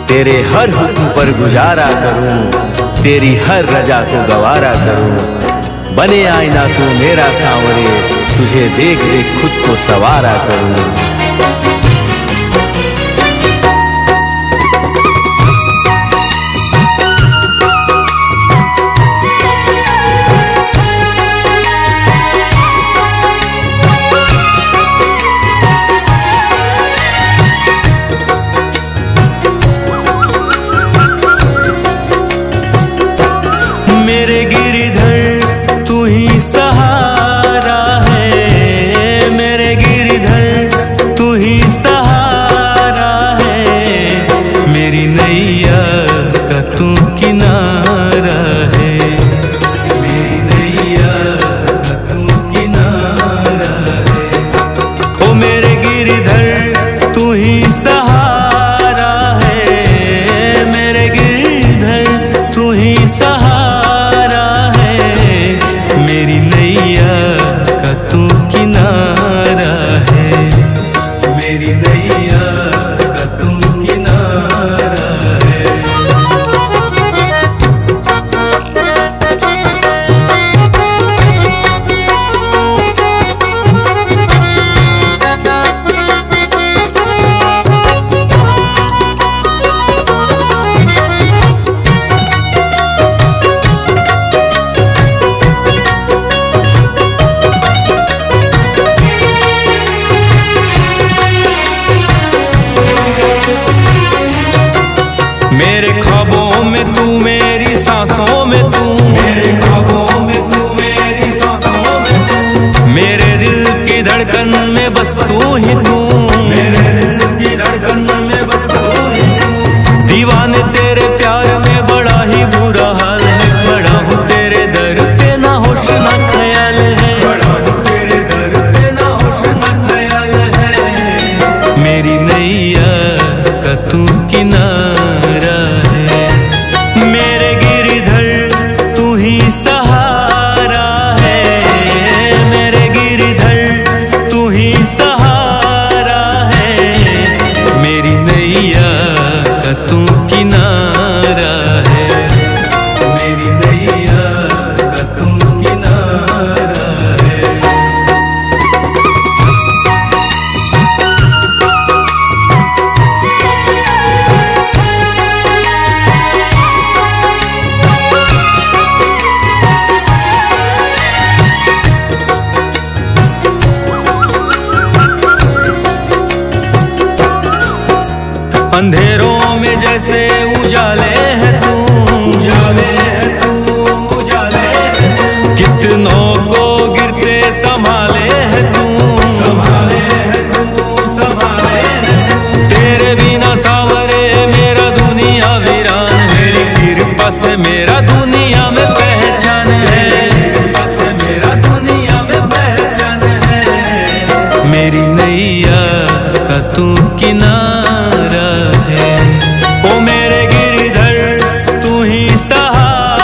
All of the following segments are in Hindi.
तेरे हर हुक्म पर गुजारा करूं, तेरी हर रजा को गवारा करूं। बने आईना तू मेरा सांवरे, तुझे देख देख खुद को सवारा करूं। मेरे गिरधर तू ही सहारा है, मेरे गिरधर तू ही सहारा है। मेरी नैया का तू किनारा है, मेरी नैया का तू किनारा है। ओ मेरे गिरधर तू ही सहारा है, मेरे गिरधर तू ही सहारा। मेरी नैया का तू किनारा है, मेरी नैया का तू किनारा है। मेरे ख्वाबों में तू, मेरी सांसों में तू, मेरे ख्वाबों में तू, मेरी सांसों में तू। मेरे दिल की धड़कन में बस तू ही तू, मेरे दिल की धड़कन में बस तू ही तू। दीवाने तेरे प्यार में बड़ा ही बुरा हाल है, खड़ा हूँ तेरे दर पे ना होश ना ख्याल है, खड़ा हूँ तेरे दर पे ना होश ना ख्याल है। मेरी नैया का तू किनारा है, मेरे गिरधर तू ही सहारा है, मेरे गिरधर तू ही सहारा है। मेरी नैया का तू किनारा है, मेरी नैया का तू किनारा है। अंधेरों में जैसे उजाले है तू, उजाले है तू, उजाले है तू। कितनों को गिरते संभाले है तू, संभाले है तू, संभाले है तू। तेरे बिना सावरे मेरा दुनिया वीरान, मेरी कृपा से मेरा दुनिया में पहचान है, कृपा से मेरा दुनिया में पहचान है। मेरी नैया का तू किनारा है, ओ मेरे गिरधर तू ही सहारा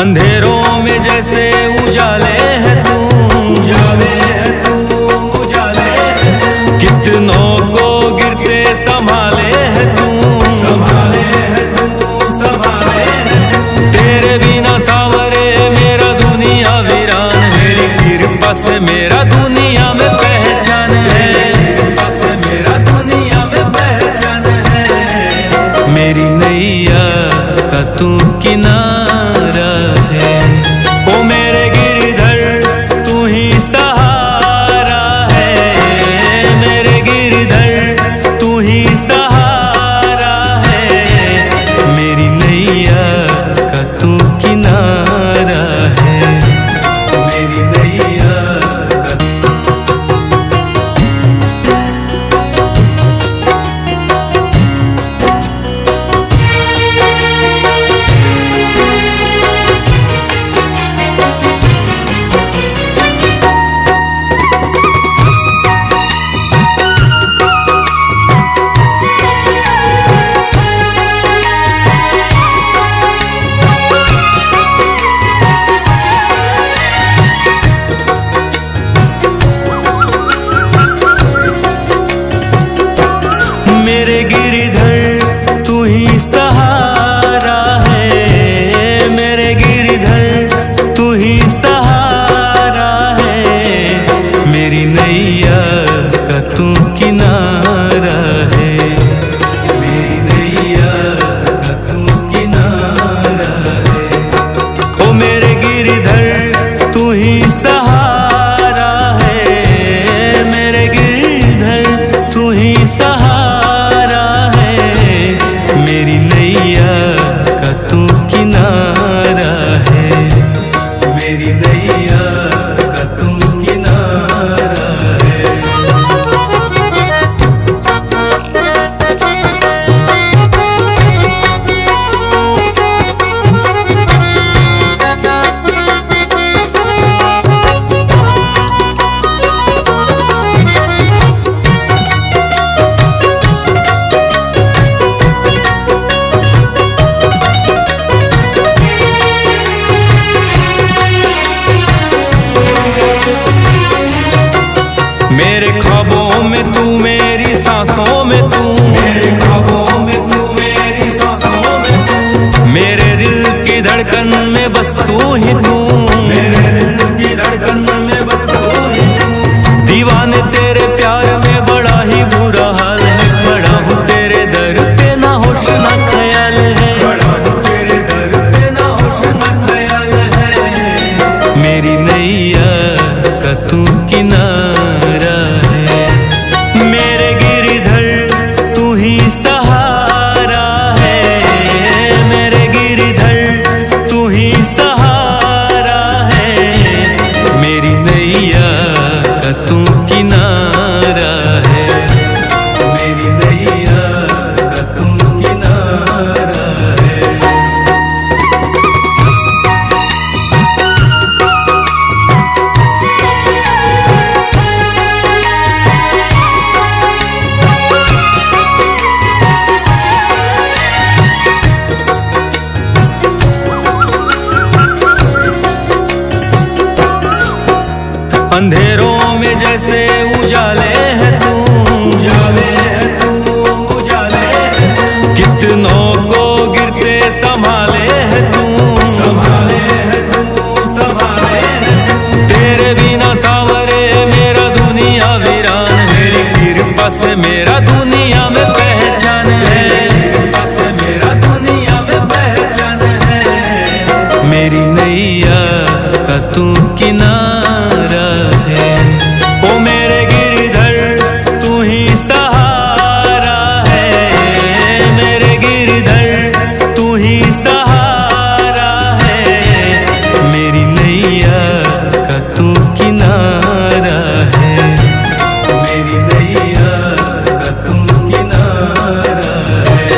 अंधेरों में जैसे उजाले है तू, उजाले है तू, उजाले है तू। कितनों को गिरते संभाले है तू, संभाले है तू, संभाले है तू। तेरे बिना सावरे मेरा दुनिया वीरान, मेरी कृपा से मेरा दुनिया में पहचान है, कृपा से मेरा दुनिया में पहचान है। मेरी नैया का तू किनारा है, ओ मेरे गिरधर तू ही सहारा है, मेरे गिरधर तू ही सहारा है। मेरी नैया का तू किनारा है, मेरी नैया का। मेरे गिरधर तू ही सहारा है, मेरे गिरधर तू ही सहारा है। मेरी नैया का तू किनारा है, मेरी नैया का तू किनारा है। ओ मेरे गिरधर तू ही सहारा है, मेरे गिरधर तू ही सहारा। मेरी नैया का तू किनारा है, मेरी नैया का तू किनारा है। मेरे ख्वाबों में तू, मेरी सांसों में तू, मेरे ख्वाबों में तू, मेरी सांसों में तू। मेरे दिल की धड़कन में बस तू ही तू, मेरे दिल की धड़कन में बस तू ही तू। दीवाने तेरे प्यार में बड़ा ही बुरा हाल है, खड़ा हूँ तेरे दर पे ना होश ना ख्याल है, खड़ा हूँ तेरे दर पे ना होश ना ख्याल है। मेरी नैया का तू किनारा है, मेरे गिरधर तू ही सहारा है, मेरे गिरधर तू ही सहारा है। मेरी नैया का तू किनारा है, मेरी नैया का तू किनारा है। अंधेरों में जैसे उजाले है तू, उजाले है तू, उजाले है तू। कितनों को गिरते संभाले है तू, संभाले है तू, संभाले है तू। तेरे बिना सावरे मेरा दुनिया वीरान, मेरी कृपा से मेरा दुनिया में पहचान है, कृपा से मेरा दुनिया में पहचान है। मेरी नैया का तू किनारा है, ओ मेरे गिरधर तू ही सहारा है, मेरे गिरधर तू ही सहारा है। मेरी नैया का तू किनारा है, मेरी नैया का तू किनारा है।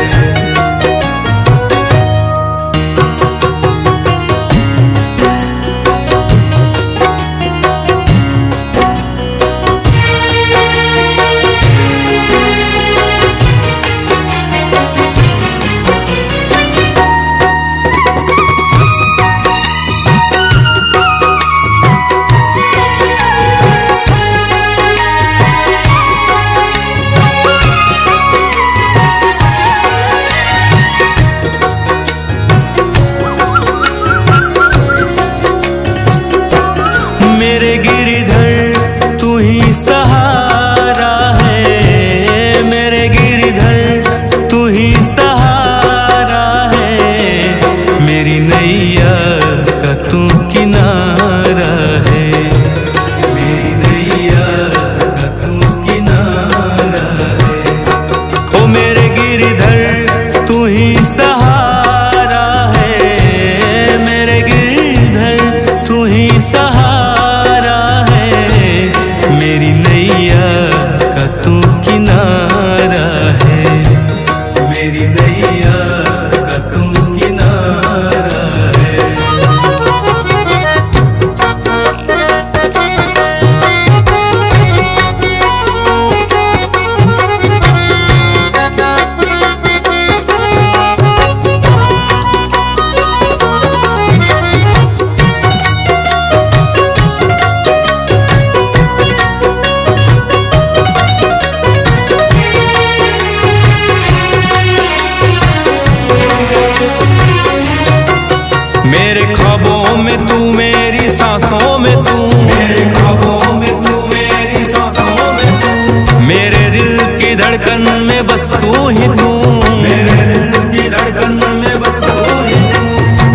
धड़कन में बस तू ही तू, मेरे दिल की धड़कन में बस तू ही तू।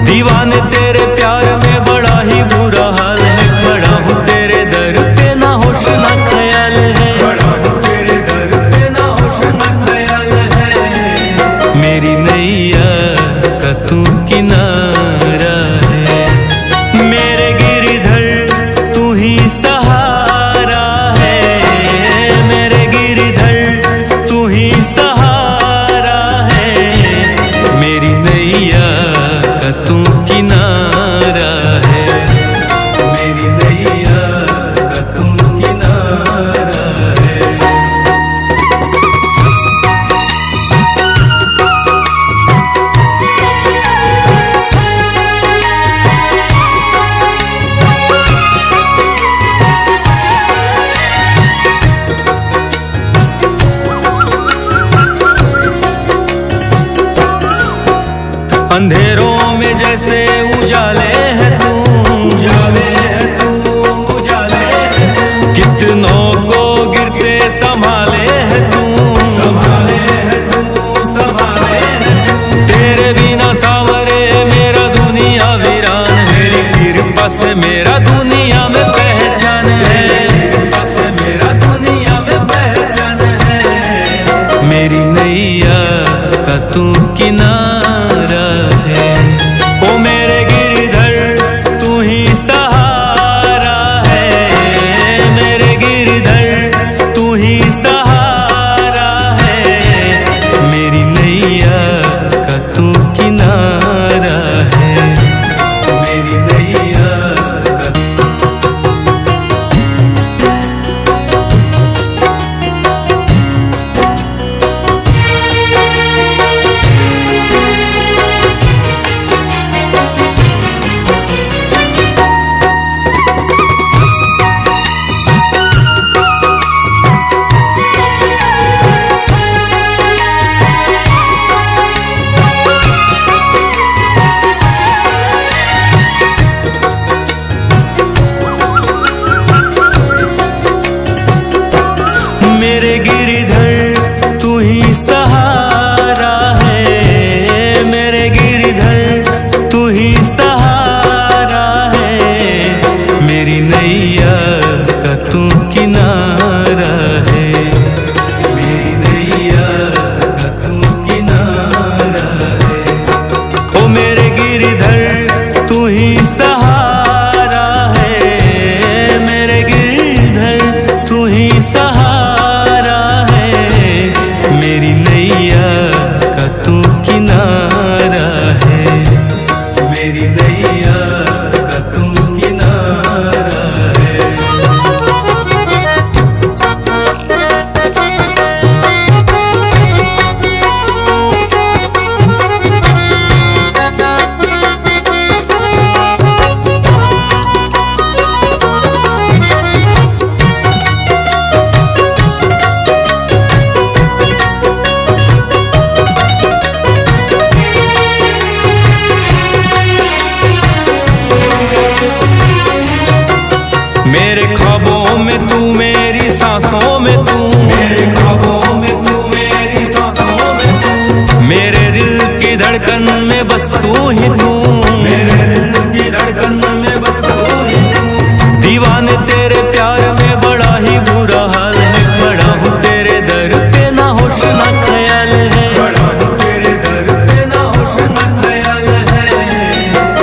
दीवाने तेरे प्यार में बड़ा ही बुरा हाल है, खड़ा हूँ तेरे दर पे ना होश ना ख्याल है, खड़ा हूँ तेरे दर पे ना होश ना ख्याल है। मेरी नैया का तू किनारा है, मेरे गिरधर तू ही सहारा है, मेरे गिरधर तू ही सहारा है। मेरी नैया का तू किनारा है, मेरी नैया का तू किनारा है। अंधेरों में जैसे उजाले है तू, उजाले है तू, उजाले है तू। कितनों को गिरते संभाले है तू, संभाले है तू, संभाले है तू। तेरे बिना सावरे मेरा दुनिया वीरान है, तेरी कृपा से मेरा दुनिया में पहचान है, कृपा से मेरा दुनिया में पहचान है। मेरी नैया का तू किनारा है, ओ मेरे गिरधर तू ही सहारा है, मेरे गिरधर तू ही सहारा है। मेरी नैया का तू किनारा है, मेरी नैया का। मेरे गिरधर तू ही सहारा है, मेरे गिरधर तू ही सहारा है। मेरी नैया का तू किनारा है, मेरी नैया का तू किनारा है। ओ मेरे गिरधर तू ही सहारा है, मेरे गिरधर तू ही सहारा है। मेरी नैया का तू किनारा है, मेरी नैया का तू किनारा है। मेरे ख्वाबों में तू, मेरी सांसों में तू, मेरे ख्वाबों में तू, मेरी सांसों में तू। मेरे दिल की धड़कन में बस तू ही तू, मेरे दिल की धड़कन में बस तू ही तू। दीवाने तेरे प्यार में बड़ा ही बुरा हाल है, खड़ा हूँ तेरे दर पे ना होश ना ख्याल है, खड़ा हूँ तेरे दर पे ना होश ना ख्याल है।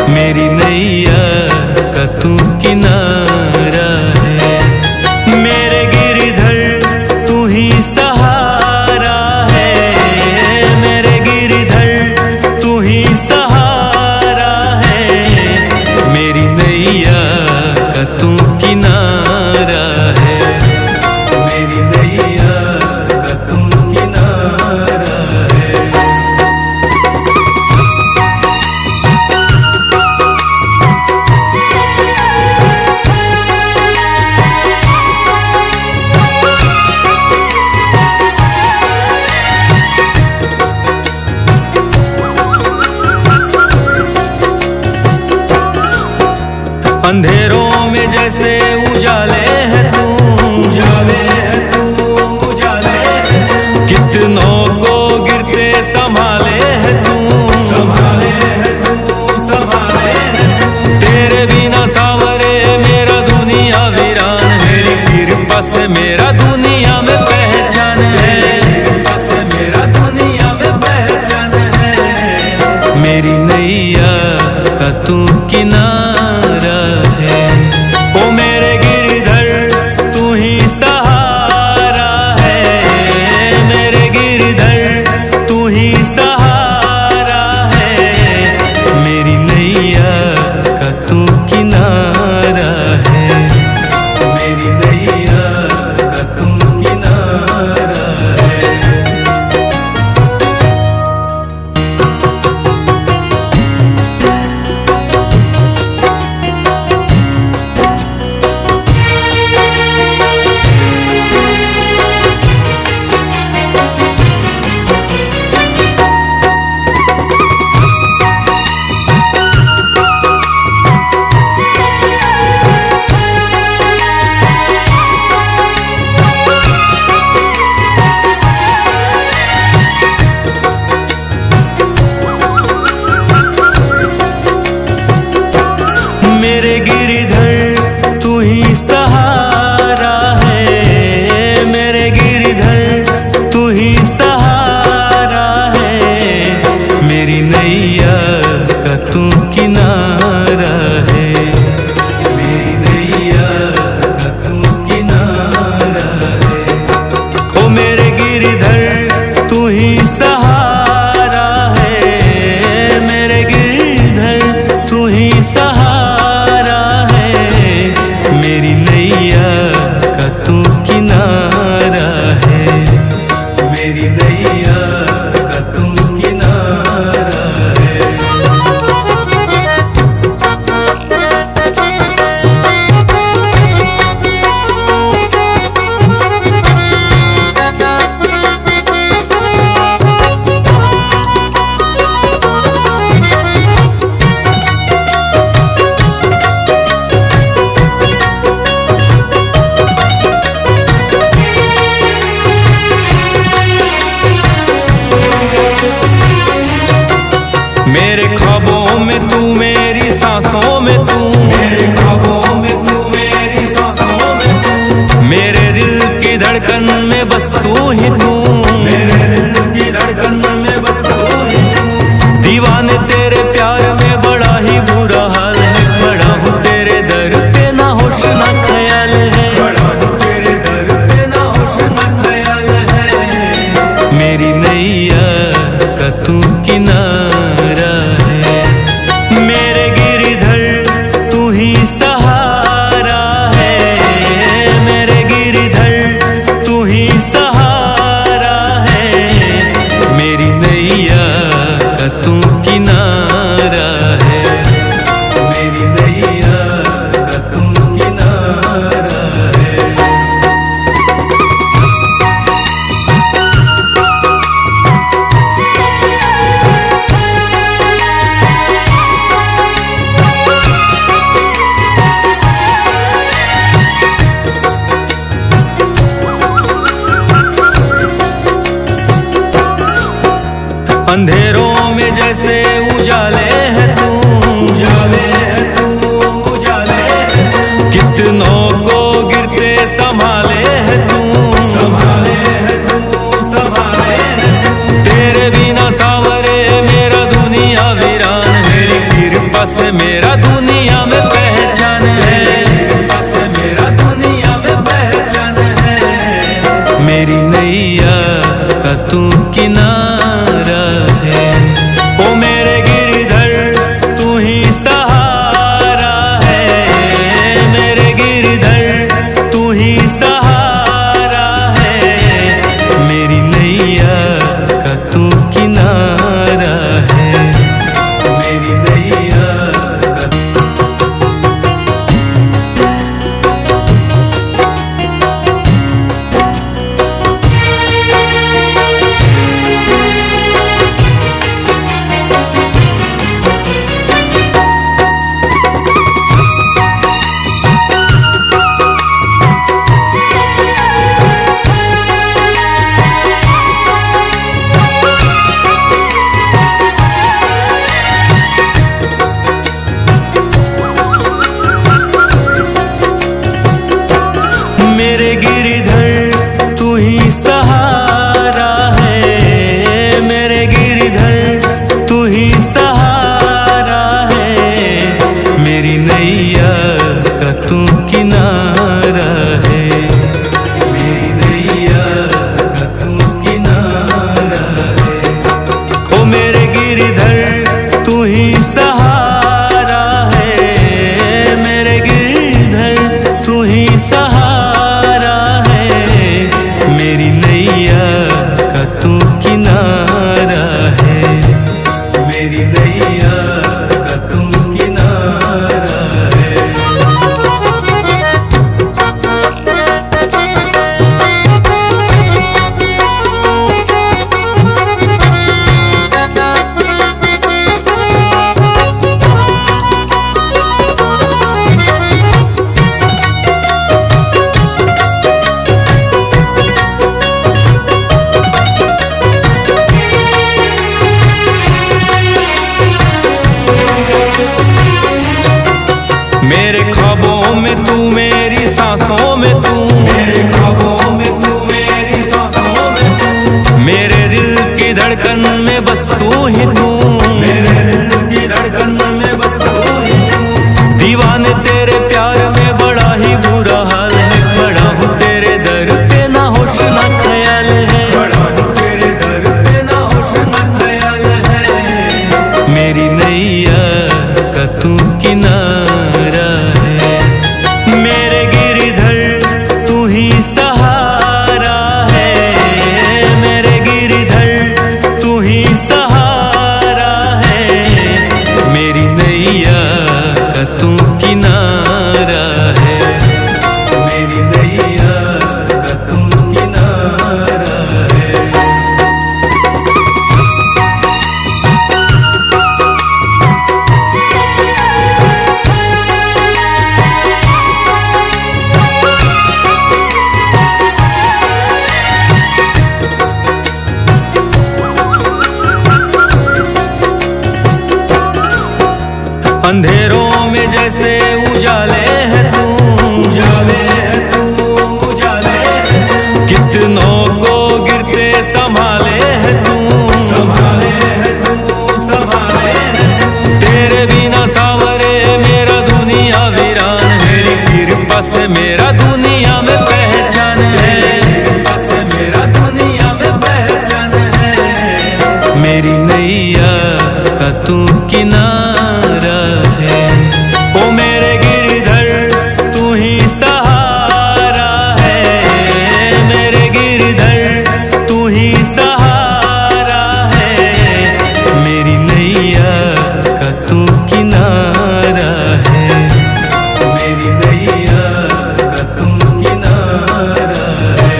मेरी नैया का तू किनारा है, मेरे गिरधर तू ही सहारा है, मेरे गिरधर तू ही सहारा है। मेरी नैया का तू किनारा है, मेरी नैया का तू किनारा है। अंधेरों में जैसे उजाले है तू, उजाले है तू, उजाले है तू। मेरे गिरधर तू ही सहारा है, मेरे गिरधर तू ही सहारा है, मेरी नैया का तू किनारा है, मेरी नैया का तू किनारा है। ओ मेरे गिरधर तू ही सहारा है, मेरे गिरधर तू ही सहारा है, मेरी नैया का तू किनारा है, मेरी नैया का तू किनारा है। मेरे ख्वाबों में तू, मेरी सांसों में तू, मेरे ख्वाबों में तू, मेरी सांसों में तू, मेरे दिल की धड़कन में बस तू ही तू, मेरे दिल की धड़कन में बस तू ही तू। दीवाने तेरे प्यार में बड़ा ही बुरा हाल है, खड़ा हूँ तेरे दर पे ना होश ना ख्याल है, खड़ा हूँ तेरे दर पे ना होश ना ख्याल है, मेरी नैया का तू किनारा है, मेरे गिरधर तू ही सहारा है, मेरे गिरधर तू ही सहारा है, मेरी नैया का तू किनारा है, मेरी नैया का तू किनारा है। अंधेरों में जैसे उजाले है तू, उजाले है तू, उजाले है तू, कितनों को गिरते संभाले है तू, संभाले है तू, संभाले है तू। तेरे बिना सावरे मेरा दुनिया वीरान है, कृपा से मेरा दुनिया में पहचान है, कृपा से मेरा दुनिया में पहचान है, मेरी नैया का तू किनारा है। ओ मेरे गिरधर तू ही सहारा है, मेरे गिरधर तू ही सहारा है, मेरी नैया का तू किनारा है, मेरी नैया का। ख्वाबों में तू मेरी सांसों में तू, मेरे ख्वाबों में तू मेरी सांसों में तू, मेरे दिल की धड़कन में बस तू ही तू, मेरे दिल की धड़कन में बस तू ही तू। दीवाने तेरे प्यार में बड़ा ही बुरा हाल है, खड़ा हूँ तेरे दर पे ना होश ना ख्याल है, खड़ा हूँ तेरे दर पे ना होश ना ख्याल है। मेरी नैया का तू किनारा है, मेरे गिरधर तू ही सहारा है, मेरे गिरधर तू ही सहारा है। मेरी नैया का तू किनारा है, मेरी नैया का तू किनारा है। अंधेरों में जैसे उजाले है तू, उजाले है तू, उजाले है तू। कितनों को गिरते संभाले है तू, संभाले है तू, संभाले है तू। तेरे बिना सावरे मेरा दुनिया वीरान है, तेरी कृपा से मेरा दुनिया में पहचान है, कृपा से मेरा दुनिया में पहचान है। मेरी नैया का तू किनारा है, ओ मेरे गिरधर तू ही सहारा है, मेरे गिरधर तू ही सहारा है। मेरी नैया का तू किनारा है, मेरी नैया का तू किनारा है।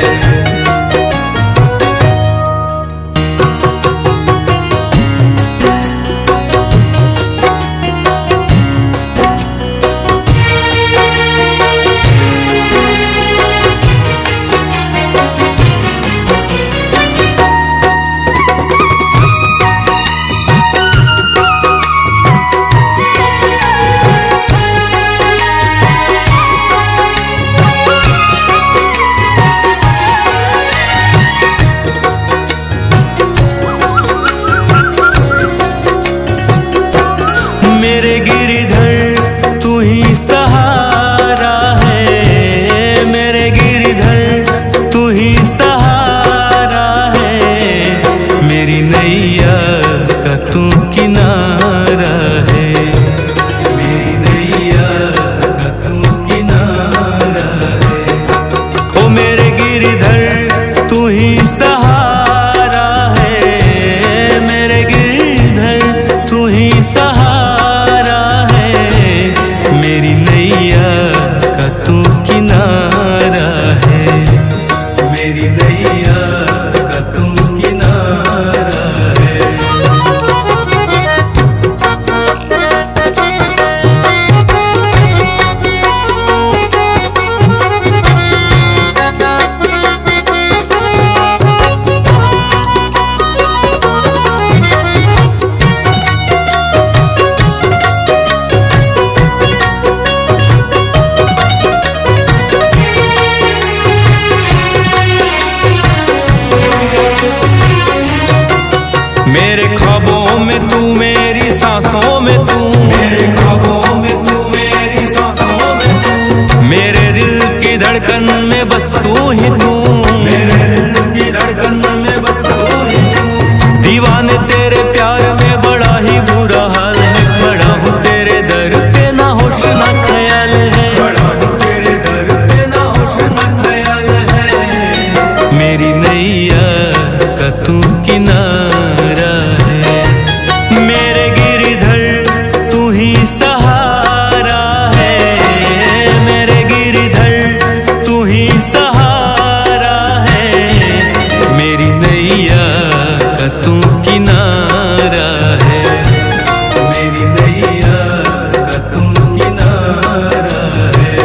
मेरे गिरधर तू ही सहारा है, मेरे गिरधर तू ही सहारा है। मेरी नैया का तू किनारा है, मेरी नैया का तू किनारा है। ओ मेरे गिरधर तू ही सहारा है, मेरे गिरधर तू ही सहारा है। मेरी नैया का तू किनारा है, मेरी नैया का तू किनारा है। मेरे ख्वाबों में तू मेरी सांसों में तू, मेरे ख्वाबों में तू मेरी सांसों में तू, मेरे दिल की धड़कन में बस तू ही तू, मेरे दिल की धड़कन में बस तू ही तू। दीवाने तेरे प्यार में बड़ा ही बुरा हाल है, खड़ा हूँ तेरे दर पे ना होश ना ख्याल है, खड़ा हूँ तेरे दर पे ना होश ना ख्याल है। मेरी नैया का तू किनारा है, मेरे गिरधर तू ही सहारा है, मेरे गिरधर तू ही सहारा है। मेरी नैया का तू किनारा है, मेरी नैया का तू किनारा है।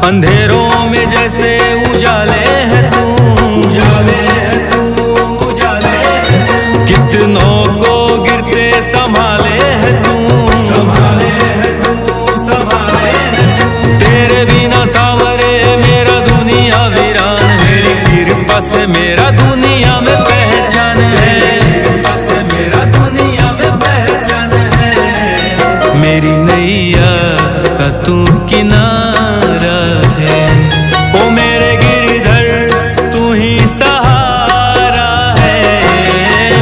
अंधेरों में जैसे उजाले है तू, उजाले है तू, उजाले है तू। कितनों को गिरते संभाले है तू, संभाले है तू, संभाले है तू। तेरे बिना सावरे मेरा दुनिया वीरान है, तेरी कृपा से मेरा दुनिया में पहचान है, कृपा से मेरा दुनिया में पहचान है। मेरी नैया का तू किनारा है, ओ मेरे गिरधर तू ही सहारा है,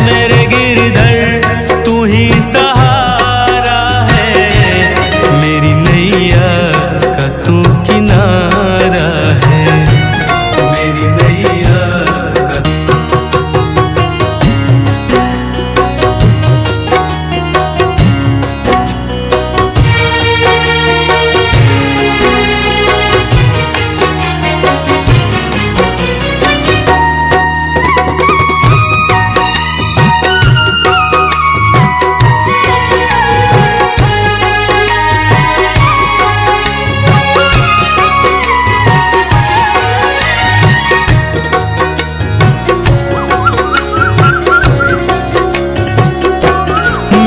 मेरे गिरधर तू ही सहारा है। मेरी नैया का तू किनारा है, मेरी नैया का।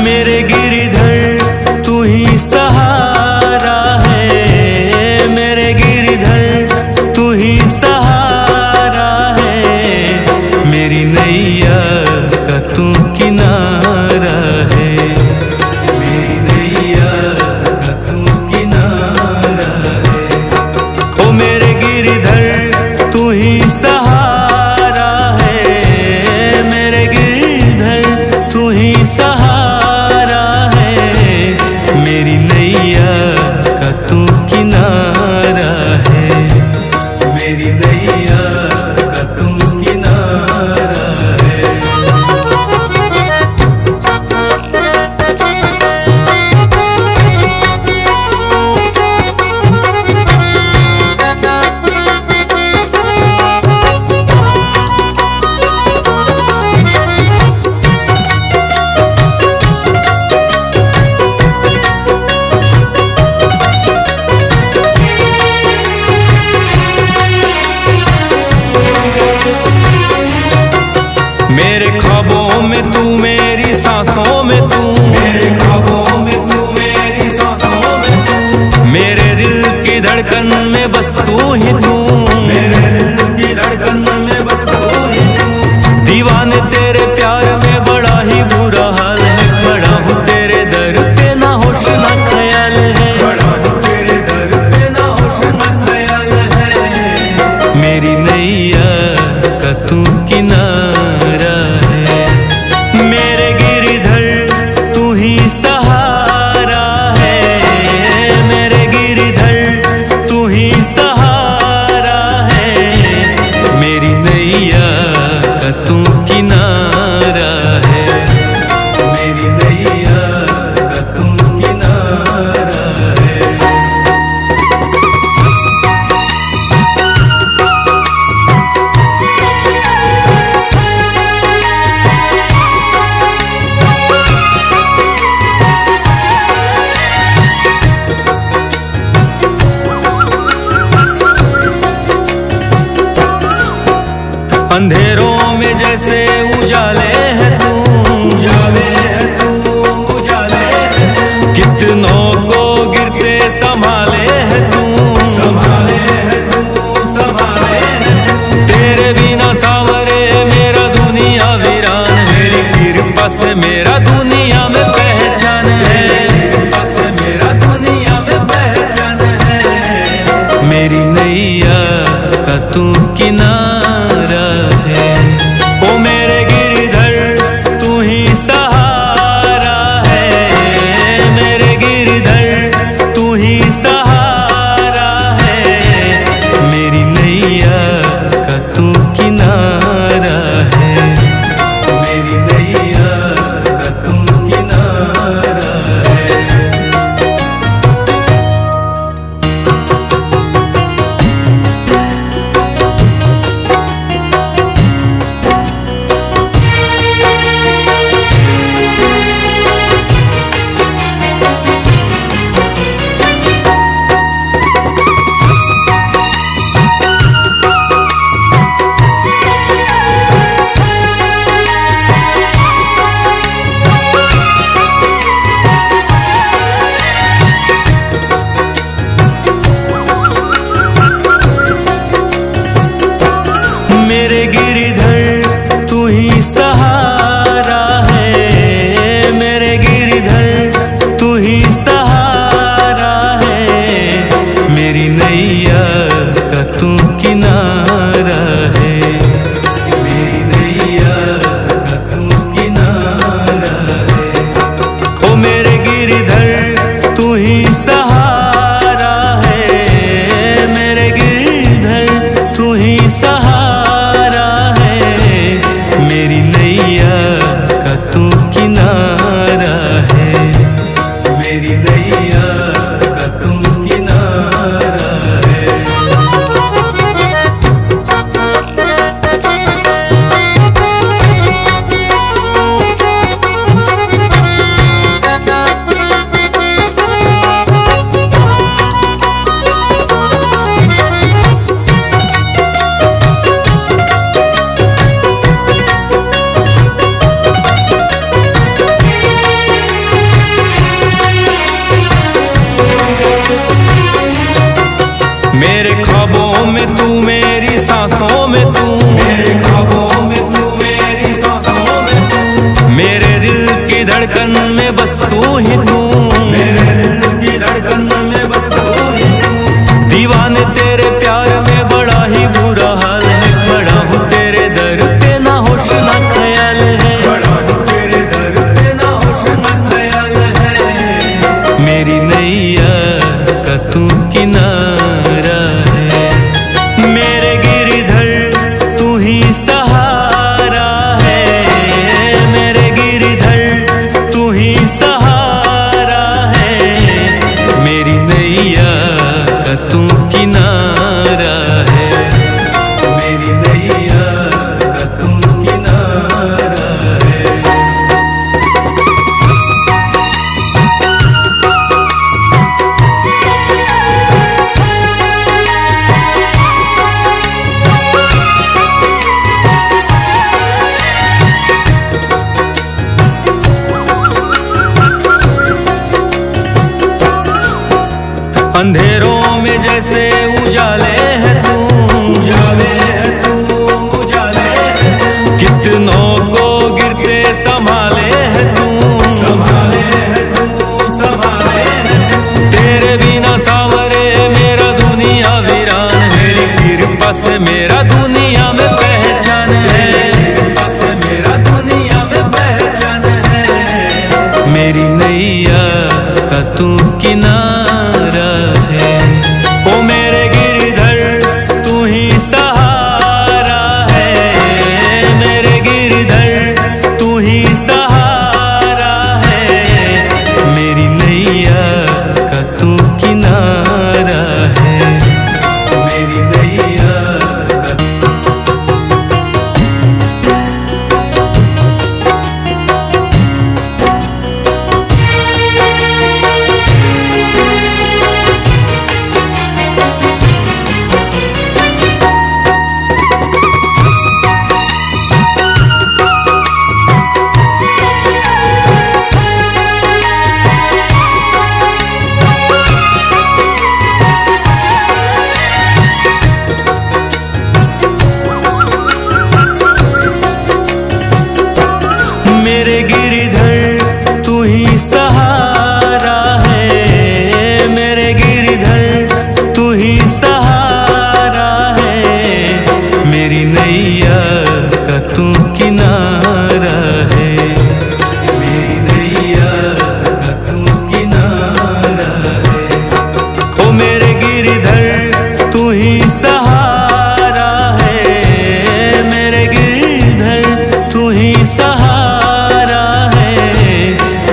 मेरे गिरधर तू ही सहारा है, मेरे गिरधर तू ही सहारा है। मेरी नैया का तू किनारा है, मेरी नैया का तू किनारा है। ओ मेरे गिरधर तू ही सहारा है, मेरे गिरधर तू ही सहारा है। मेरी नैया का तू किनारा है, मेरी नैया का तू किनारा है। मेरे ख्वाबों में तू, मेरी सांसों में तू, मेरे ख्वाबों में तू, मेरी सांसों में तू। मेरे दिल की धड़कन में बस तू ही तू, मेरे दिल की धड़कन में बस तू ही तू। दीवाने तेरे प्यार में बड़ा ही बुरा हाल है, खड़ा हूँ तेरे दर पे ना होश ना ख्याल है, खड़ा हूँ तेरे दर पे ना होश ना ख्याल है। मेरी नैया का तू किनारा है, मेरे गिरधर तू ही सहारा है, मेरे गिरधर तू ही सहारा है। मेरी नैया का तू किनारा है, मेरी नैया का तू किनारा है। अंधेरों में जैसे उजाले है तू, उजाले है तू, उजाले है तू। कितनों को गिरते संभाले है तू, संभाले है तू, संभाले है तू। तेरे बिना सावरे मेरा दुनिया वीरान है, तेरी कृपा से मेरा दुनिया में पहचान है, कृपा से मेरा दुनिया में पहचान है। मेरी नैया का तू किनारा है, ओ मेरे गिरधर तू ही सहारा है, मेरे गिरधर तू ही सहारा है। मेरी नैया का तू किनारा है, मेरी नैया का तू किनारा है। नैया का तू किनारा है, मेरी नैया का तू किनारा है। ओ मेरे गिरधर तू ही सहारा है, मेरे गिरधर तू ही सहारा है, मेरी नैया का तू किनारा है, मेरी नैया का तू किनारा है। मेरे ख्वाबों में तू, मेरी सांसों में तू, मेरे ख्वाबों में तू, मेरी सांसों में तू, मेरे दिल की धड़कन में बस तू ही तू, मेरे दिल की धड़कन में बस तू ही तू। दीवाने तेरे प्यार में बड़ा ही बुरा हाल है, खड़ा हूँ तेरे दर पे ना होश ना ख्याल है, खड़ा हूँ तेरे दर पे ना होश ना ख्याल है, मेरी नैया का तू किनारा है, मेरे गिरधर तू ही सहारा है, मेरे गिरधर तू ही सहारा है, मेरी नैया का तू किनारा है, मेरी नैया का तू किनारा है। अंधेरों में जैसे उजाले है तू, उजाले है तू, उजाले है तू, कितनों को गिरते संभाले है तू, संभाले है तू, संभाले है तू। तेरे बिना सावरे मेरा दुनिया वीरान है, तेरी कृपा से मेरा दुनिया में पहचान है, कृपा से मेरा दुनिया में पहचान है, मेरी नैया का तू किनारा है। ओ मेरे गिरधर तू ही सहारा है, मेरे गिरधर तू ही सहारा है, मेरी नैया का तू किनारा है, मेरी नैया का। मेरे गिरधर तू ही सहारा है, मेरे गिरधर तू ही सहारा है, मेरी नैया का तू किनारा है, मेरी नैया का तू किनारा है। ओ मेरे गिरधर तू ही सहारा है, मेरे गिरधर तू ही सहारा है,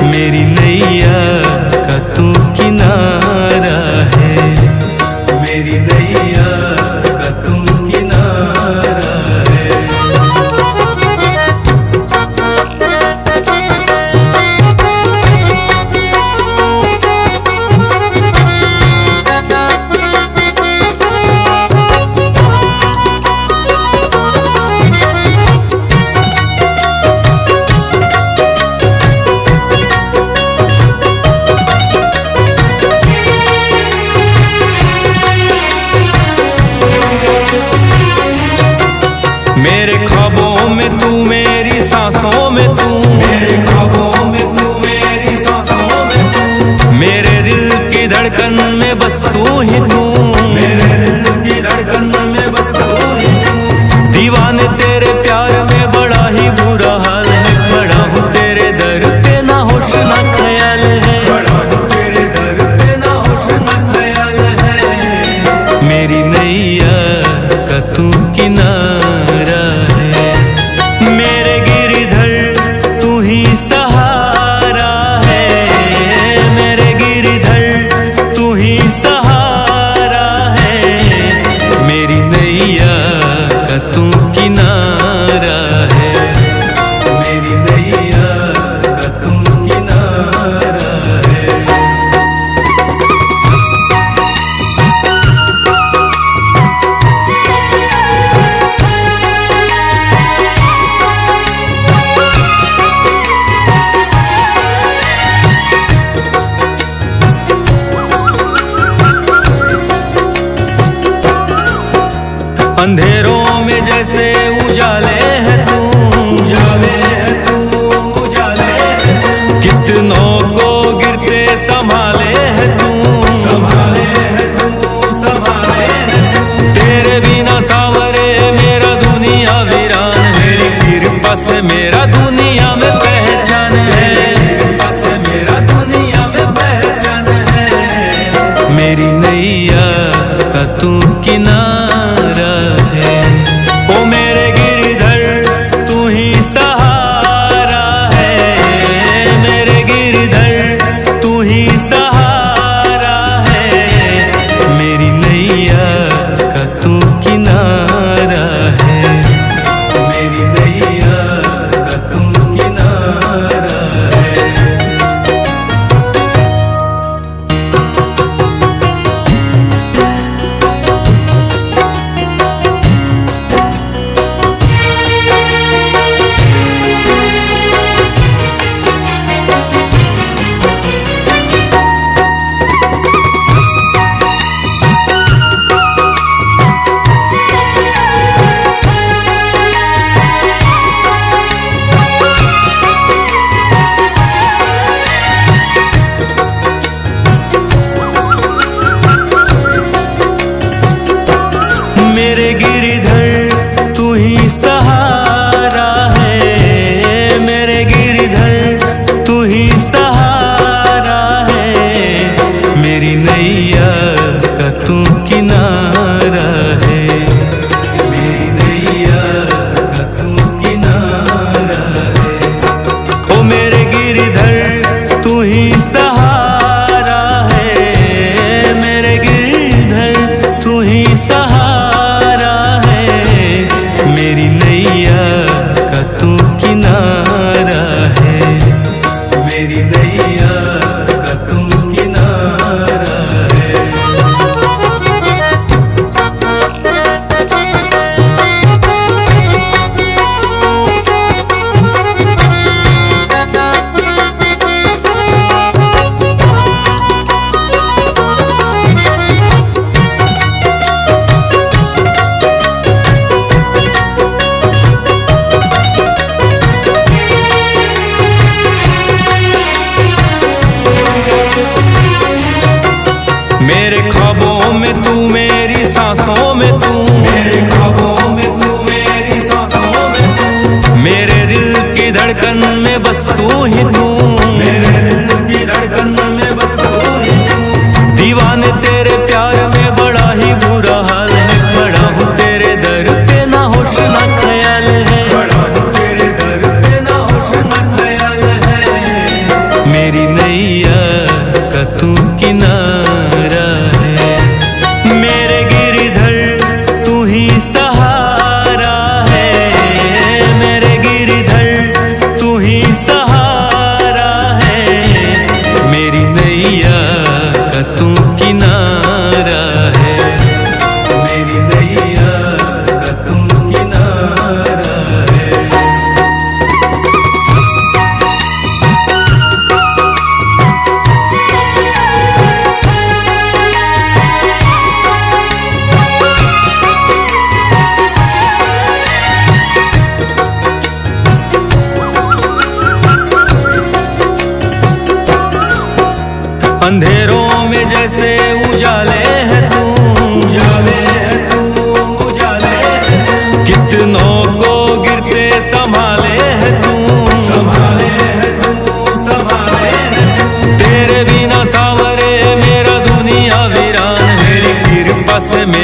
मेरी नैया का तू किनारा है, मेरी नैया का तू किनारा है। मेरे ख्वाबों में तू, मेरी सांसों में तू, मेरे ख्वाबों में तू, मेरी सांसों में तू, मेरे दिल की धड़कन में बस तू ही तू, मेरी नैया का तू किनारा है। मेरे गिरधर तू ही सहारा है, मेरे गिरधर तू ही सहारा है। मेरी नैया का तू किनारा है, मेरी नैया का तू किनारा है। अंधेरों में जैसे उजाले है तू, उजाले है तू, उजाले है तू। कितनों को गिरते संभाले है तू, संभाले है तू, संभाले है तू। तेरे बिना सावरे मेरा दुनिया वीरान, मेरी कृपा से मेरा दुनिया में पहचान है, कृपा से मेरा दुनिया में पहचान है। मेरी नैया का तू किनारा है, ओ मेरे गिरधर तू ही सहारा है, मेरे गिरधर तू ही सहारा है। मेरी नैया का तू किनारा है, मेरी नैया का तू किनारा है। मेरे गिरधर तू ही सहारा है, मेरे गिरधर तू ही सहारा है। मेरी नैया का तू किनारा है, मेरी नैया का तू किनारा है। ओ मेरे गिरधर तू ही सहारा है, मेरे गिरधर तू ही सहारा है। मेरी नैया का तू किनारा है, मेरी नैया का तू किनारा है। मेरे ख्वाबों में तू, मेरी सांसों में तू, मेरे ख्वाबों में तू, मेरी सांसों में तू। मेरे दिल की धड़कन में बस तू ही तू, मेरे दिल की धड़कन में बस तू ही तू। दीवाने तेरे प्यार में बड़ा ही बुरा हाल है, खड़ा हूँ तेरे दर पे ना होश ना ख्याल है, खड़ा हूँ तेरे दर पे ना होश ना ख्याल है। मेरी नैया का तू किनारा है, मेरे गिरधर तू ही सहारा है, मेरे गिरधर तू ही सहारा है। मेरी नैया का तू किनारा है,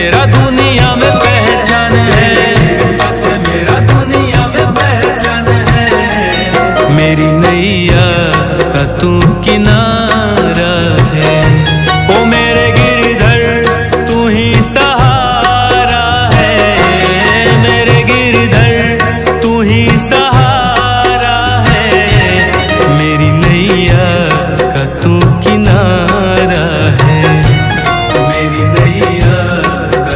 मेरा दुनिया में पहचान है, कृपा से मेरा दुनिया में पहचान है। मेरी नैया का तू किनारा है, ओ मेरे गिरधर तू ही सहारा है, मेरे गिरधर तू ही सहारा है। मेरी नैया का तू किनारा है, मेरी नैया का।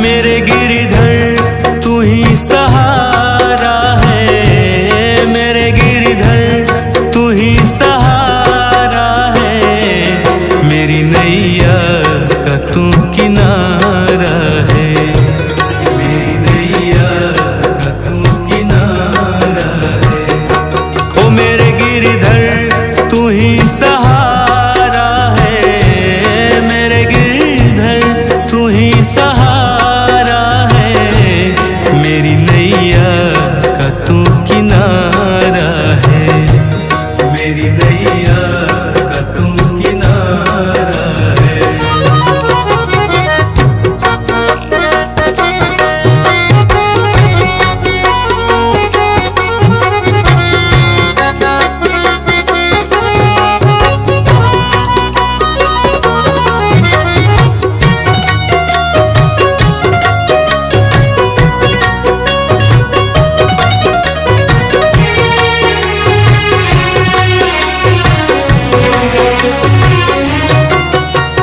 मेरे गिरधर तू ही सहारा है, मेरे गिरधर तू ही सहारा है। मेरी नैया का तू किनारा है, मेरी नैया का तू किनारा है। ओ मेरे गिरधर तू ही सहारा है, मेरे गिरधर तू ही सहारा। मेरी नैया का तू किनारा है, मेरी नैया का तू किनारा है।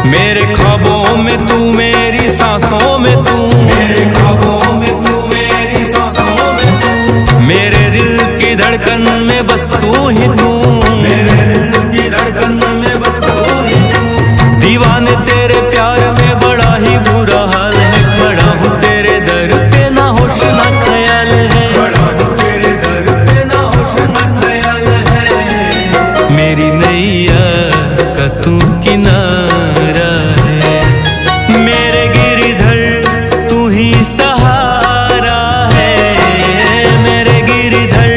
मेरे ख्वाबों में तू, मेरी सांसों में तू, मेरे ख्वाबों में तू, मेरी सांसों में तू। मेरे दिल की धड़कन में बस तू ही तू, मेरे दिल की धड़कन में बस तू ही तू। दीवाने तेरे प्यार में बड़ा ही बुरा हाल है, खड़ा हूँ तेरे दर पे ना होश ना ख्याल है, खड़ा हूँ तेरे दर पे ना होश ना ख्याल है। मेरी नैया का तू किनारा है, मेरे गिरधर तू ही सहारा है, मेरे गिरधर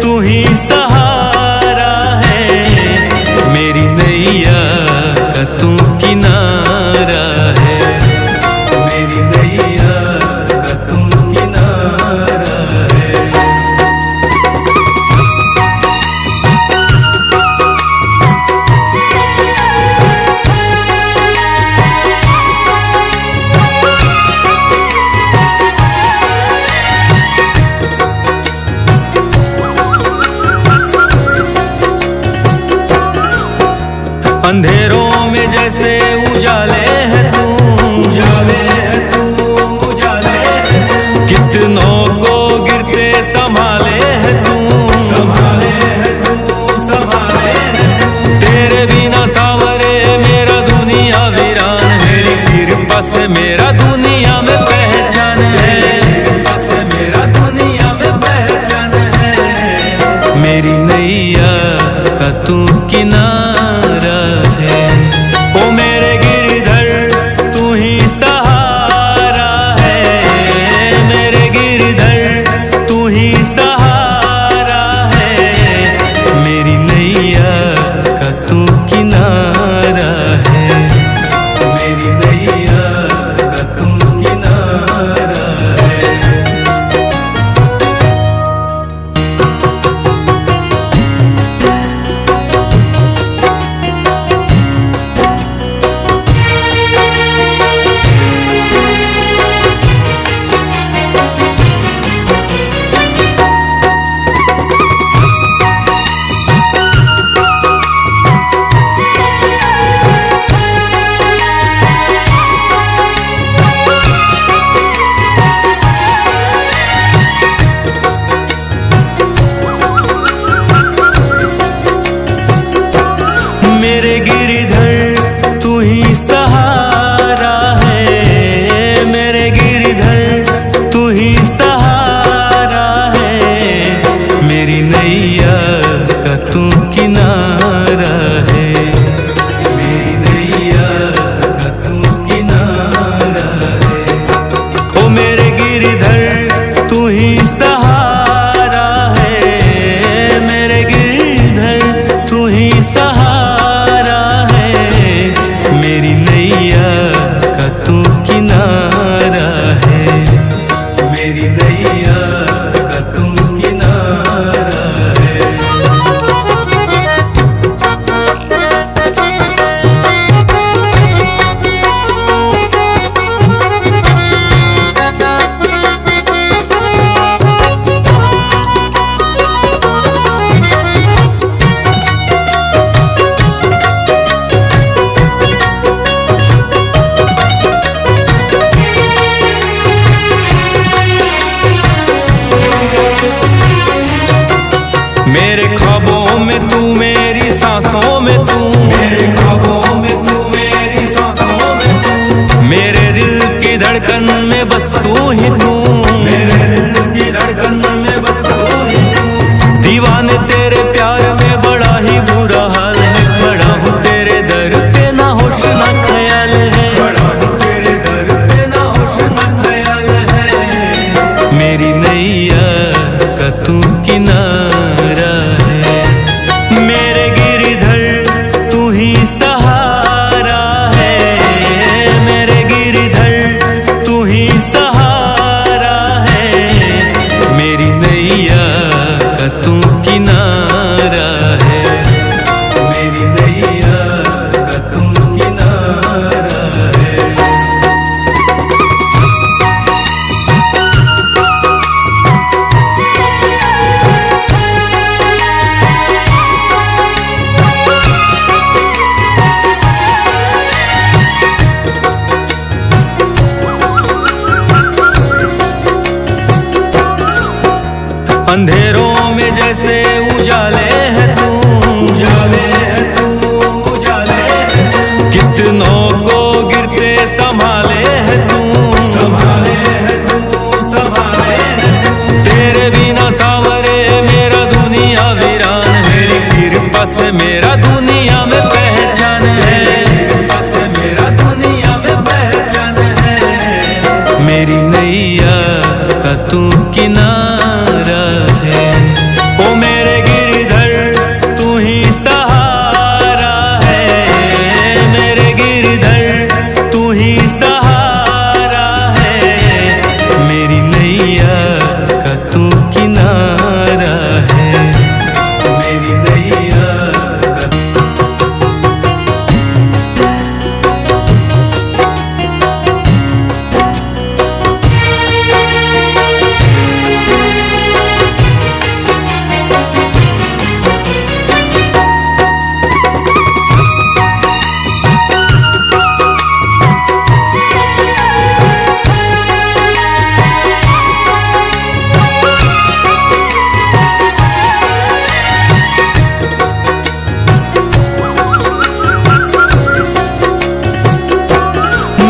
तू ही सहारा है। मेरी नैया का तू किनारा है, मेरी नैया का तू किनारा है। अंधेरों में जैसे उजाले है तू, उजाले है तू, उजाले है तू। कितनों को गिरते संभाले है तू, संभाले है तू, संभाले है तू। तेरे बिना सावरे मेरा दुनिया वीरान है, तेरी कृपा से मेरा दुनिया में पहचान है, कृपा से मेरा दुनिया में पहचान है। मेरी नैया का तू किनारा है, ओ मेरे गिरधर तू ही सहारा है, मेरे गिरधर तू ही सहारा है। मेरी नैया का तू किनारा है, मेरी नैया का तू किनारा है। मेरे गिरधर किनारा है। मेरे गिरधर तू ही सहारा है, मेरे गिरधर तू ही सहारा है। मेरी नैया का तू किनारा है, मेरी नैया का तू किनारा है। अंधेरों में जैसे उजाले है तू, उजाले है तू, उजाले है तू। कितनों को गिरते संभाले है तू, संभाले है तू, संभाले है तू। तेरे बिना सावरे मेरा दुनिया वीरान है, तेरी कृपा से मेरा दुनिया में पहचान है, कृपा से मेरा दुनिया में पहचान है। मेरी नैया का तू किनारा है, ओ मेरे गिरधर तू ही सहारा है, मेरे गिरधर तू ही सहारा है। मेरी नैया का तू किनारा है, मेरी नैया का।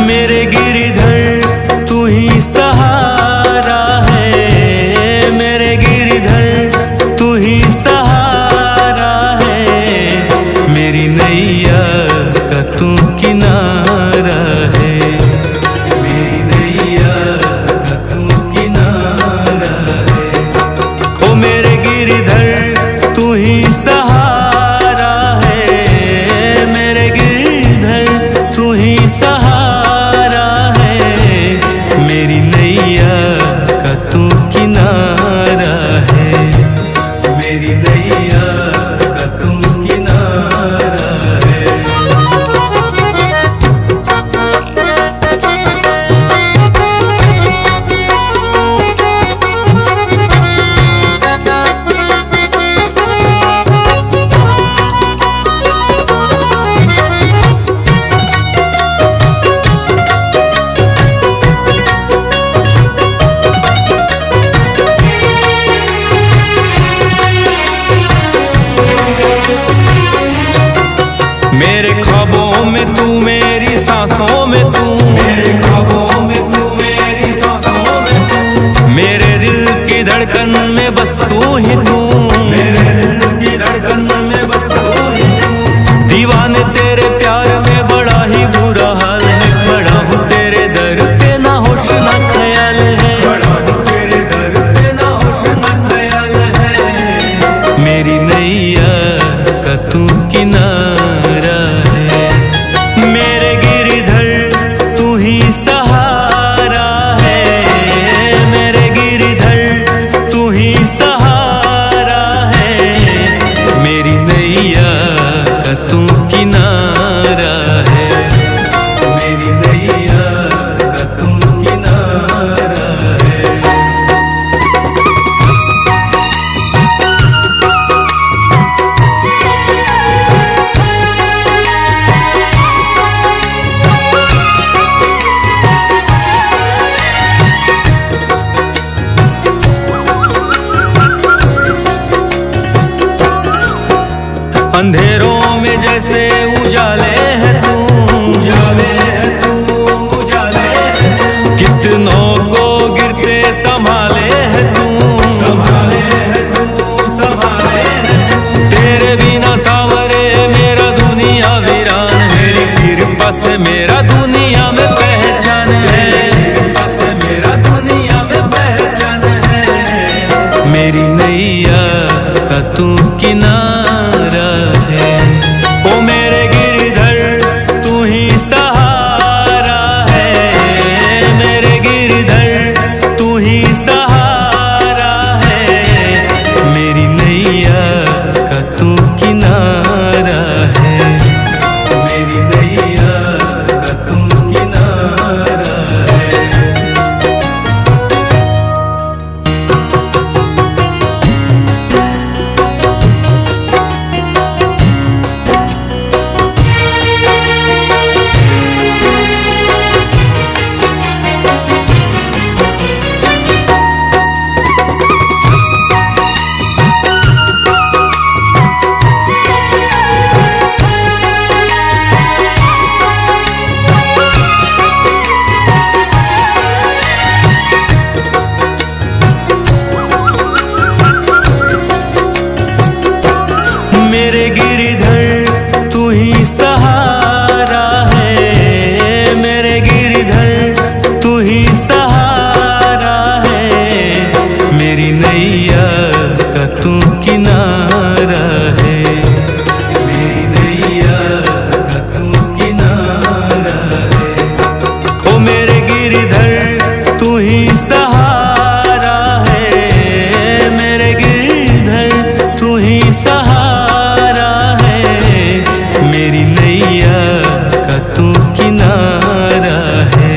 मेरे गिरधर तू ही सहारा है, मेरे गिरधर तू ही सहारा है। मेरी नैया का तू किनारा है, मेरी नैया का तू किनारा है। ओ मेरे गिरधर तू ही सहारा है, मेरे गिरधर तू ही सहारा है। मेरी नैया का तू किनारा है, मेरी नैया का तू किनारा है। मेरे ख्वाबों में तू, मेरी सांसों में तू, मेरे ख्वाबों में तू, मेरी सांसों में तू। मेरे दिल की धड़कन में बस तू ही तू, मेरे दिल की धड़कन में बस तू ही तू। दीवाने तेरे प्यार में बड़ा ही बुरा हाल है, खड़ा हूँ तेरे दर पे ना होश ना ख्याल है, खड़ा हूँ तेरे दर पे ना होश ना ख्याल है। मेरी नैया का तू किनारा है, मेरे गिरधर तू ही सहारा है, मेरे गिरधर तू ही सहारा है। मेरी नैया का तू किनारा है, मेरी नैया का तू किनारा है। अंधेरों में जैसे उजाले है तू, उजाले है तू, उजाले है तू। कितनों को गिरते संभाले है तू, संभाले है तू, संभाले है तू। तेरे बिना सावरे मेरा दुनिया वीरान है, तेरी कृपा से मेरा दुनिया में पहचान है, कृपा से मेरा दुनिया में पहचान है। मेरी नैया तू किनारा है। ओ मेरे गिरधर तू ही सहारा है, मेरे गिरधर तू ही सहारा है, मेरी नैया का तू किनारा है, मेरी नैया का तू किनारा है। मेरे गिरधर तू ही सहारा है, मेरे गिरधर तू ही सहारा है, मेरी नैया का तू किनारा है, मेरी नैया का तू किनारा है। ओ मेरे गिरधर तू ही सहारा है, मेरे गिरधर तू ही सहारा है, मेरी नैया का तू किनारा है,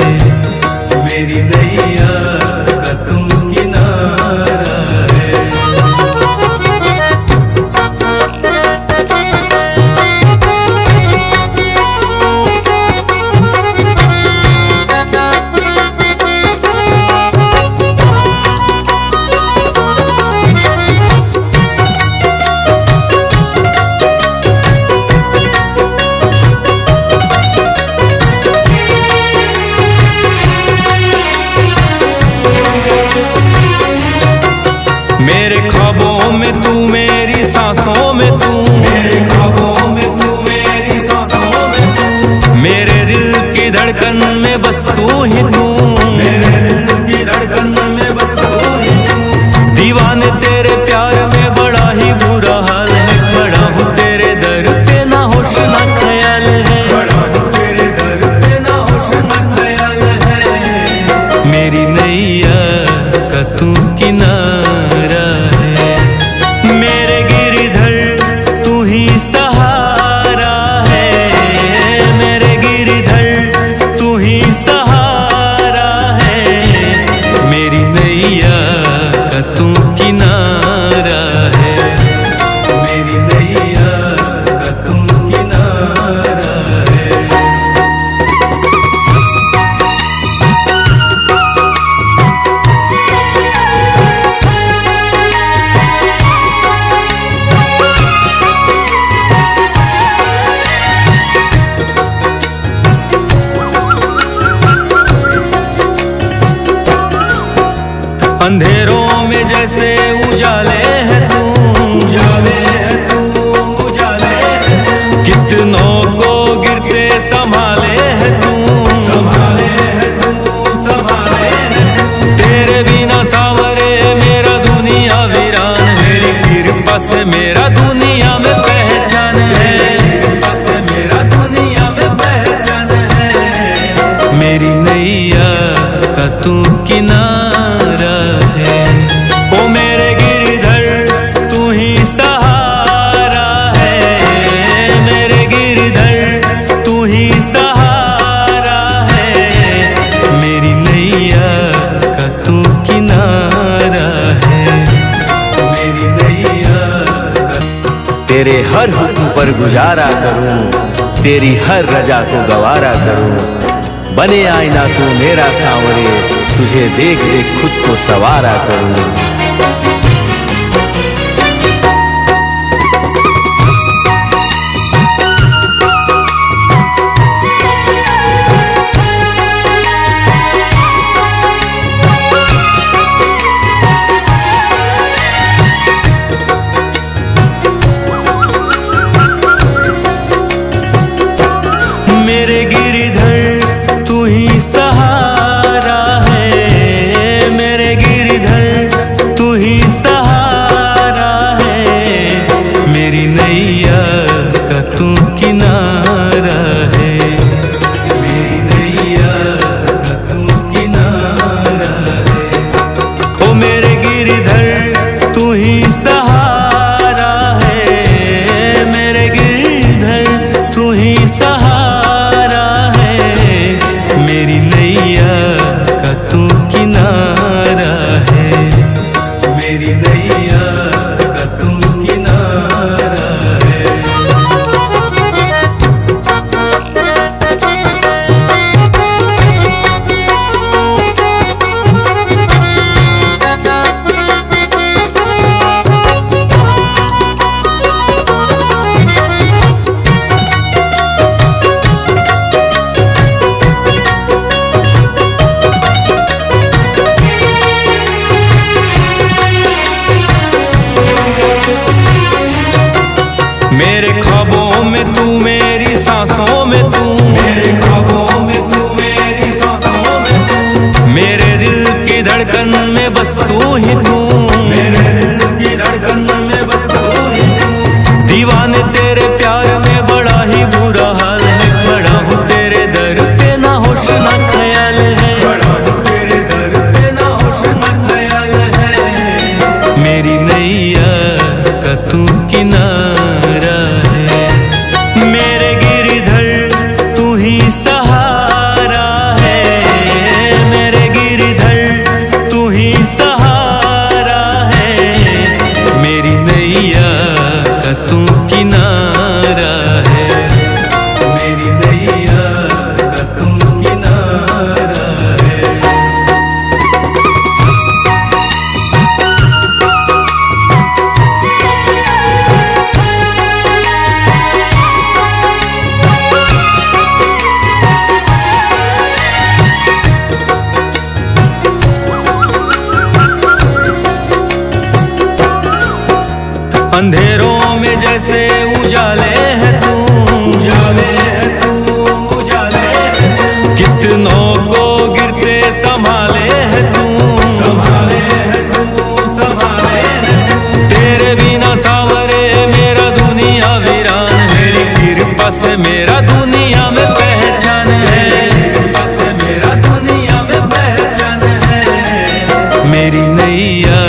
मेरी नैया का तू किनारा है। मेरे ख्वाबों में तू, मेरी सांसों में तू, मेरे ख्वाबों में तू, मेरी सांसों में तू, मेरे दिल की धड़कन में बस तू ही तू, मेरे दिल की धड़कन में बस तू ही तू। दीवाने तेरे प्यार में बड़ा ही बुरा हाल है, खड़ा हूँ तेरे दर पे ना होश ना ख्याल है, खड़ा हूँ तेरे दर पे ना होश ना ख्याल है, मेरी नैया का तू किनारा है, मेरे गिरधर तू ही सहारा है, मेरे गिरधर तू ही सहारा है, मेरी नैया का तू किनारा है, मेरी नैया का तू किनारा है। अंधेरों में जैसे उजाले है तू, उजाले है तू, उजाले है तू, कितनों को गिरते संभाले है तू, संभाले है तू, संभाले है तू। तेरे बिना सावरे मेरा दुनिया वीरान है, तेरी कृपा से मेरा दुनिया में पहचान है, कृपा से मेरा दुनिया में पहचान है, मेरी नैया का तू किनारा है। ओ मेरे गिरधर तू ही सहारा है, मेरे गिरधर तू ही सहारा है, मेरी नैया का तू किनारा है, मेरी नैया का। तेरे हर हुक्म पर गुजारा करूं, तेरी हर रजा को गवारा करूं, बने आईना तू मेरा सांवरे, तुझे देख देख खुद को सवारा करूं। मेरे गिरधर तू ही सहारा है, मेरे गिरधर तू ही तू, मेरे ख्वाबों में तू, मेरी सांसों में तू, मेरे दिल की धड़कन में बस तू ही तू, मेरे दिल की धड़कन में बस तू ही तू। दीवाने तेरे प्यार में बड़ा ही बुरा हाल है, खड़ा हूँ तेरे दर पे ना होश ना ख्याल है, खड़ा हूँ तेरे दर पे ना होश ना ख्याल है। मेरी नैया का तू किनारा है, मेरे गिरधर तू ही सहारा है, मेरे गिरधर तू ही सहारा है। मेरी नैया का तू किनारा है, मेरी नैया का तू किनारा है। अंधेरों में जैसे उजाले है तू, उजाले है तू, उजाले है तू, कितनों को गिरते संभाले है तू, संभाले है तू, संभाले है तू। तेरे बिना सावरे मेरा दुनिया वीरान है, तेरी कृपा से मेरा दुनिया में पहचान है, कृपा से मेरा दुनिया में पहचान है। मेरी नैया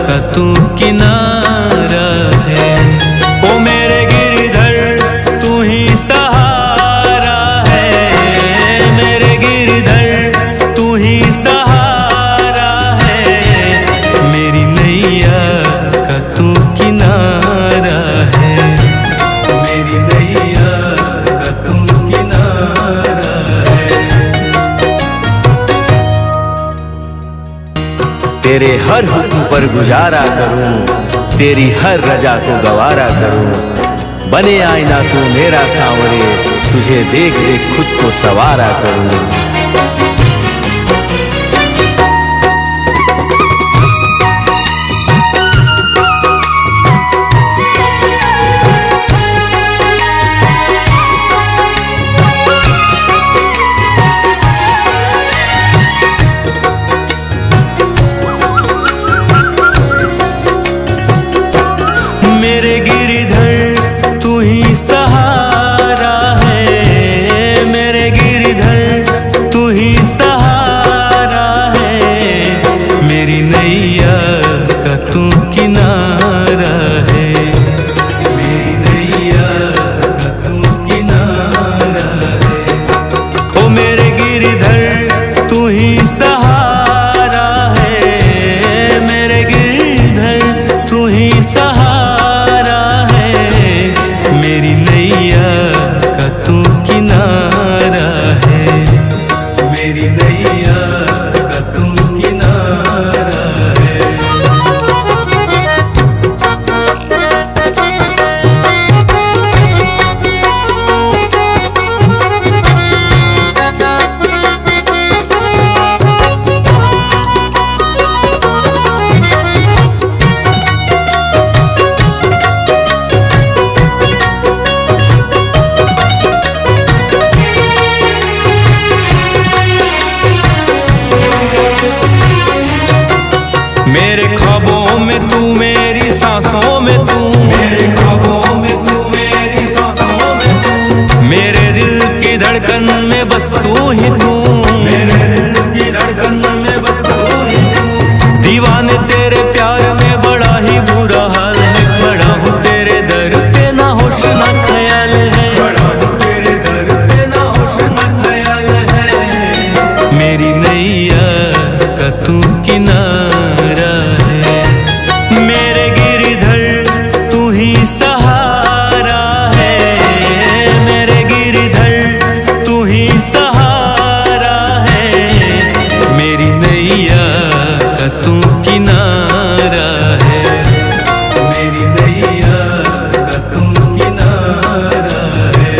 का तू किनारा है, ओ मेरे गिरधर तू ही सहारा है, मेरे गिरधर तू ही सहारा है। मेरी नैया का तू किनारा है, मेरी नैया का तू किनारा है। तेरे हर हुक्म पर गुजारा करूं, तेरी हर रजा को गवारा करूं। बने आईना तू मेरा सांवरे, तुझे देख देख खुद को सवारा करूं। मेरे गिरधर तू ही सहारा है, मेरे गिरधर तू ही सहारा है। मेरी नैया का तू किनारा है, मेरी नैया का तू किनारा है। ओ मेरे गिरधर तू ही सहारा है, मेरे गिरधर तू ही सहारा। मेरी नैया का तू किनारा है, मेरी नैया का तू किनारा है। मेरे ख्वाबों में तू, मेरी सांसों में तू, मेरे ख्वाबों में तू, मेरी सांसों में तू, मेरे दिल की धड़कन में बस तू ही तू, मेरे दिल की धड़कन में बस तू ही तू। दीवाने तेरे प्यार में बड़ा ही बुरा हाल है, खड़ा हूँ तेरे दर पे ना होश ना ख्याल है, खड़ा हूँ तेरे दर पे ना होश ना ख्याल है। मेरी नैया का तू किनारा है, मेरे गिरधर तू ही सहारा है, मेरे गिरधर तू ही सहारा है। मेरी नैया का तू किनारा है, मेरी नैया का तू किनारा है।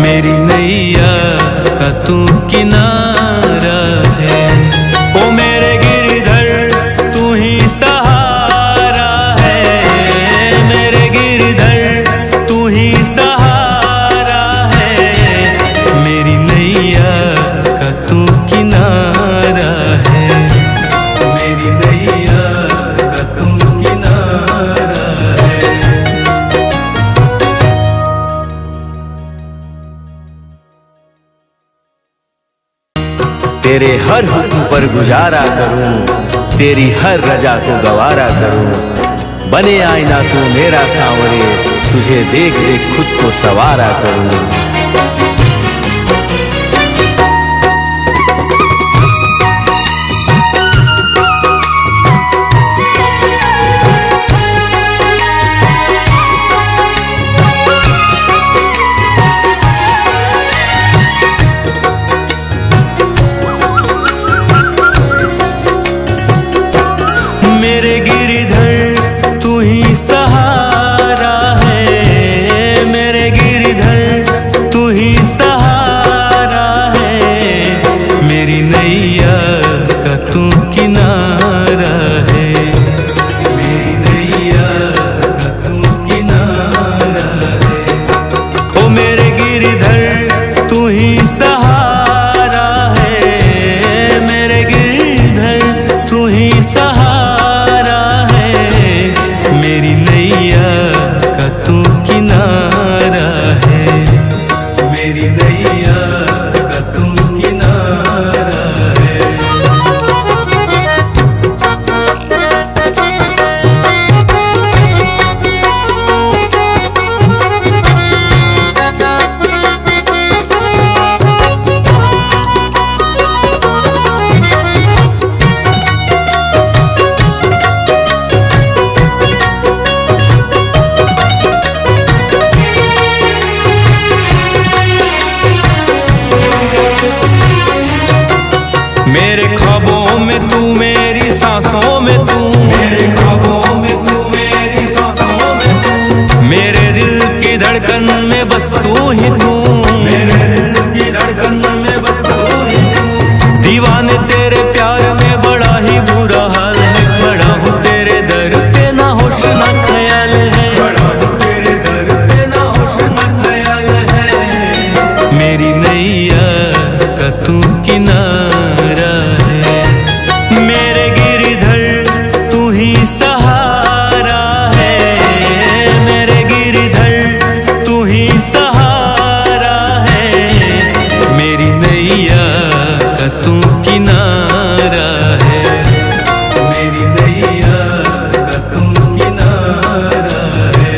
मेरी नैया का तू किनारा है। ओ मेरे गिरधर तू ही सहारा है, मेरे गिरधर तू ही सहारा है। मेरी नैया का तू किनारा है, मेरी नैया का तू किनारा है। तेरे हर हुक्म पर गुजारा करूं, तेरी हर रजा को गवारा करूं। बने आईना तू मेरा सांवरे, तुझे देख देख खुद को सवारा करूं। मेरे गिरधर तू ही सहारा है, मेरे गिरधर तू ही सहारा है। मेरी नैया का तू किनारा है, मेरी नैया का तू किनारा है। ओ मेरे गिरधर तू ही सहारा है, मेरे गिरधर तू ही सहारा। मेरी नैया का तू किनारा है, मेरी नैया का तू किनारा है। मेरे ख्वाबों में तू, मेरी सांसों में तू, मेरे ख्वाबों में तू, मेरी सांसों में तू। मेरे दिल की धड़कन में बस तू ही तू, मेरे दिल की धड़कन में बस तू ही तू। दीवाने तेरे प्यार में बड़ा ही बुरा हाल है, खड़ा हूँ तेरे दर पे ना होश ना ख्याल है, खड़ा हूँ तेरे दर पे ना होश ना ख्याल है। मेरी नैया का तू किनारा है, मेरे गिरधर तू ही सहारा है, मेरे गिरधर तू ही सहारा है। मेरी नैया का तू किनारा है, मेरी नैया का तू किनारा है।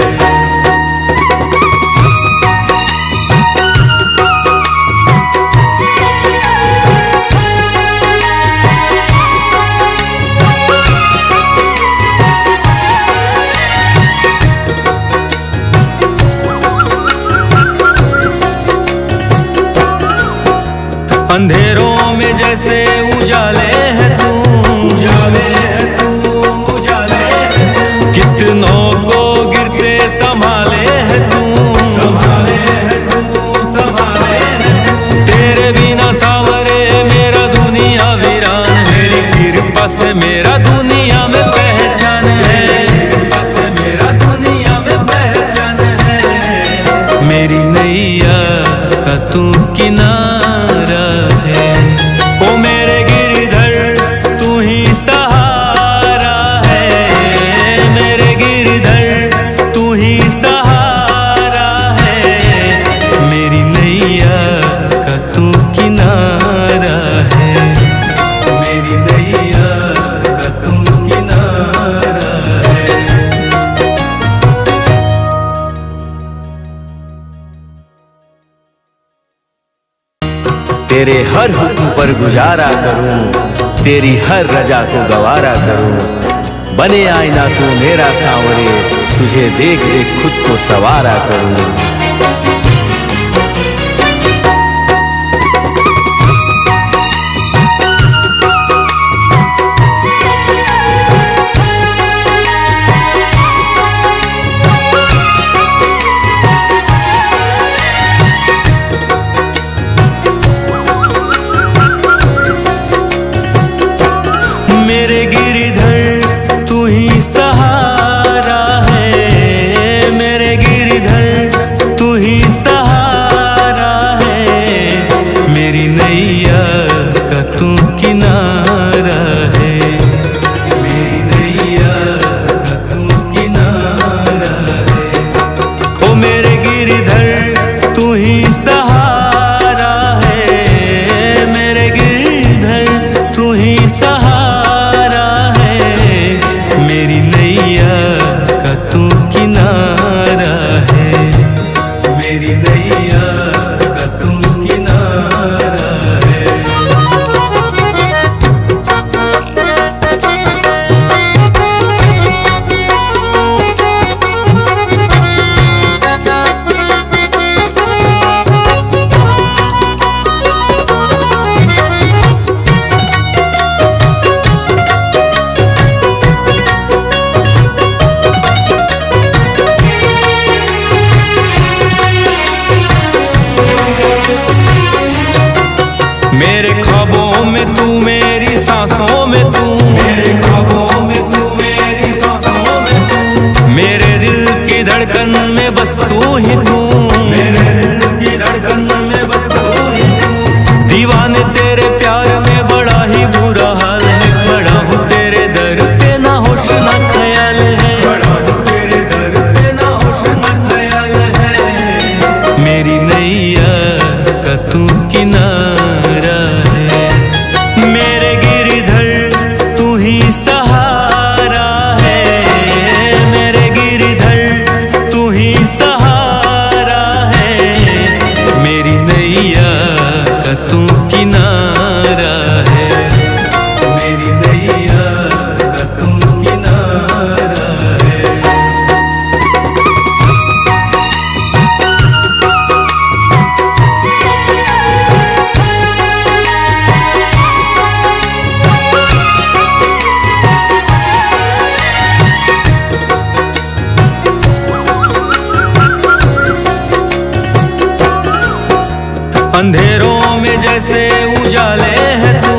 अंधेरों में जैसे उजाले है तू, उजाले है तू, उजाले है तू। कितनों को गिरते संभाले है तू, संभाले है तू, संभाले है तू। तेरे बिना सांवरे मेरा दुनिया वीरान, मेरी कृपा से मेरा दुनिया में पहचान है, कृपा से मेरा दुनिया में पहचान है। मेरी नैया का तू किनारा है, ओ मेरे गिरधर तू ही सहारा है, मेरे गिरधर तू ही सहारा है। मेरी नैया का तू किनारा है, मेरी नैया का तू किनारा है। तेरे हर हुक्म पर गुजारा करूं, तेरी हर रजा को गवारा करूं। बने आईना तू मेरा सांवरे, तुझे देख देख खुद को सवारा करूं। सहारा है, मेरे गिरधर तू ही सहारा है, मेरी नैया का तू किनारा है, मेरी नैया का तू किनारा है। मेरे ख्वाबों में तू, मेरी सांसों में तू, मेरे ख्वाबों में तू, मेरी सांसों में तू, मेरे दिल की धड़कन में बस तू ही तू, मेरे दिल की धड़कन में बस तू ही तू। दीवाने तेरे प्यार में बड़ा ही बुरा हाल है, खड़ा हूँ तेरे दर पे ना होश ना ख्याल है, खड़ा हूँ तेरे दर पे ना होश ना ख्याल है, मेरी नैया का तू किनारा है, मेरे गिरधर तू ही सहारा है, मेरे गिरधर तू ही सहारा है, मेरी नैया का तू किनारा है, मेरी नैया का तू किनारा है। अंधेरों में जैसे उजाले है तू,